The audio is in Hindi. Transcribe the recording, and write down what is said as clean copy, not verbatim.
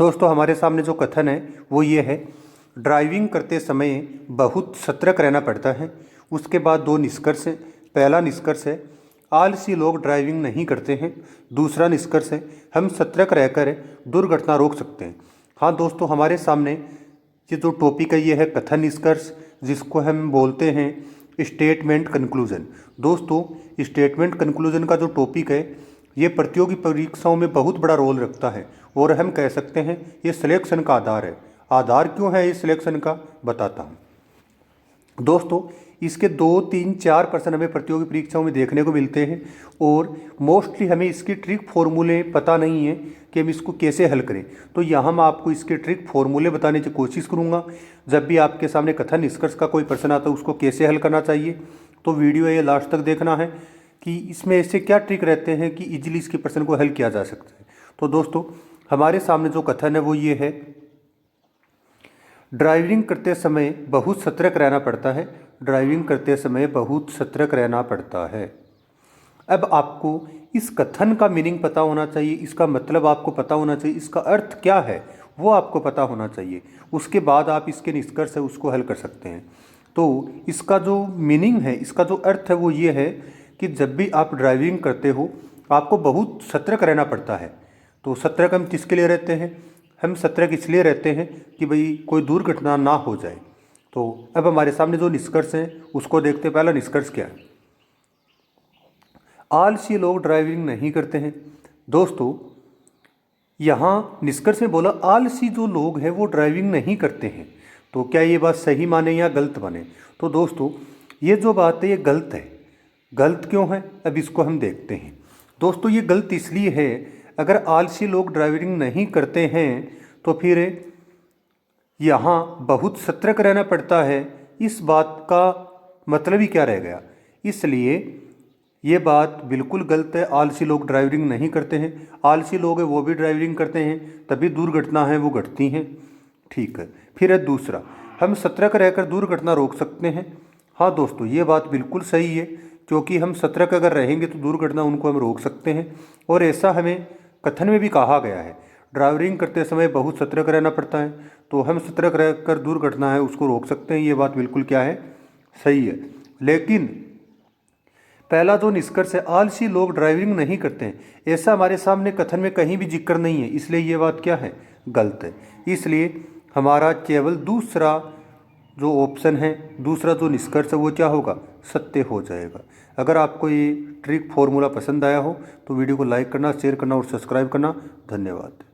दोस्तों हमारे सामने जो कथन है वो ये है, ड्राइविंग करते समय बहुत सतर्क रहना पड़ता है। उसके बाद दो निष्कर्ष हैं। पहला निष्कर्ष है, आलसी लोग ड्राइविंग नहीं करते हैं। दूसरा निष्कर्ष है, हम सतर्क रहकर दुर्घटना रोक सकते हैं। हाँ दोस्तों, हमारे सामने ये जो टॉपिक है ये है कथन निष्कर्ष, जिसको हम बोलते हैं स्टेटमेंट कंक्लूजन। दोस्तों, स्टेटमेंट कंक्लूजन का जो टॉपिक है ये प्रतियोगी परीक्षाओं में बहुत बड़ा रोल रखता है और हम कह सकते हैं ये सिलेक्शन का आधार है। आधार क्यों है इस सिलेक्शन का, बताता हूँ। दोस्तों, इसके 2, 3, 4 प्रश्न हमें प्रतियोगी परीक्षाओं में देखने को मिलते हैं और मोस्टली हमें इसकी ट्रिक फॉर्मूले पता नहीं है कि हम इसको कैसे हल करें। तो यहाँ मैं आपको इसके ट्रिक फॉर्मूले बताने की कोशिश करूँगा। जब भी आपके सामने कथन निष्कर्ष का कोई प्रश्न आता है उसको कैसे हल करना चाहिए, तो वीडियो ये लास्ट तक देखना है कि इसमें ऐसे क्या ट्रिक रहते हैं कि इजीली इसके प्रश्न को हल किया जा सकता है। तो दोस्तों, हमारे सामने जो कथन है वो ये है, ड्राइविंग करते समय बहुत सतर्क रहना पड़ता है। ड्राइविंग करते समय बहुत सतर्क रहना पड़ता है। अब आपको इस कथन का मीनिंग पता होना चाहिए, इसका मतलब आपको पता होना चाहिए, इसका अर्थ क्या है वो आपको पता होना चाहिए। उसके बाद आप इसके निष्कर्ष है उसको हल कर सकते हैं। तो इसका जो मीनिंग है, इसका जो अर्थ है वो ये है कि जब भी आप ड्राइविंग करते हो आपको बहुत सतर्क रहना पड़ता है। तो सतर्क हम किसके लिए रहते हैं? हम सतर्क इसलिए रहते हैं कि भाई कोई दुर्घटना ना हो जाए। तो अब हमारे सामने जो निष्कर्ष हैं उसको देखते हैं। पहला निष्कर्ष क्या है? आलसी लोग ड्राइविंग नहीं करते हैं। दोस्तों, यहाँ निष्कर्ष में बोला आलसी जो लोग हैं वो ड्राइविंग नहीं करते हैं। तो क्या ये बात सही माने या गलत माने? तो दोस्तों, ये जो बात है ये गलत है। गलत क्यों है, अब इसको हम देखते हैं। दोस्तों, ये गलत इसलिए है, अगर आलसी लोग ड्राइविंग नहीं करते हैं तो फिर यहाँ बहुत सतर्क रहना पड़ता है। इस बात का मतलब ही क्या रह गया? इसलिए ये बात बिल्कुल गलत है। आलसी लोग ड्राइविंग नहीं करते हैं। आलसी लोग हैं वो भी ड्राइविंग करते हैं, तभी दुर्घटना है वो घटती हैं। ठीक है। फिर है दूसरा, हम सतर्क रहकर दुर्घटना रोक सकते हैं। हाँ दोस्तों, ये बात बिल्कुल सही है, क्योंकि हम सतर्क अगर रहेंगे तो दुर्घटना उनको हम रोक सकते हैं। और ऐसा हमें कथन में भी कहा गया है, ड्राइविंग करते समय बहुत सतर्क रहना पड़ता है। तो हम सतर्क रहकर दुर्घटना है उसको रोक सकते हैं। ये बात बिल्कुल क्या है, सही है। लेकिन पहला जो निष्कर्ष है, आलसी लोग ड्राइविंग नहीं करते हैं, ऐसा हमारे सामने कथन में कहीं भी जिक्र नहीं है, इसलिए ये बात क्या है, गलत है। इसलिए हमारा केवल दूसरा जो ऑप्शन है, दूसरा जो निष्कर्ष है वो क्या होगा, सत्य हो जाएगा। अगर आपको ये ट्रिक फॉर्मूला पसंद आया हो तो वीडियो को लाइक करना, शेयर करना और सब्सक्राइब करना। धन्यवाद।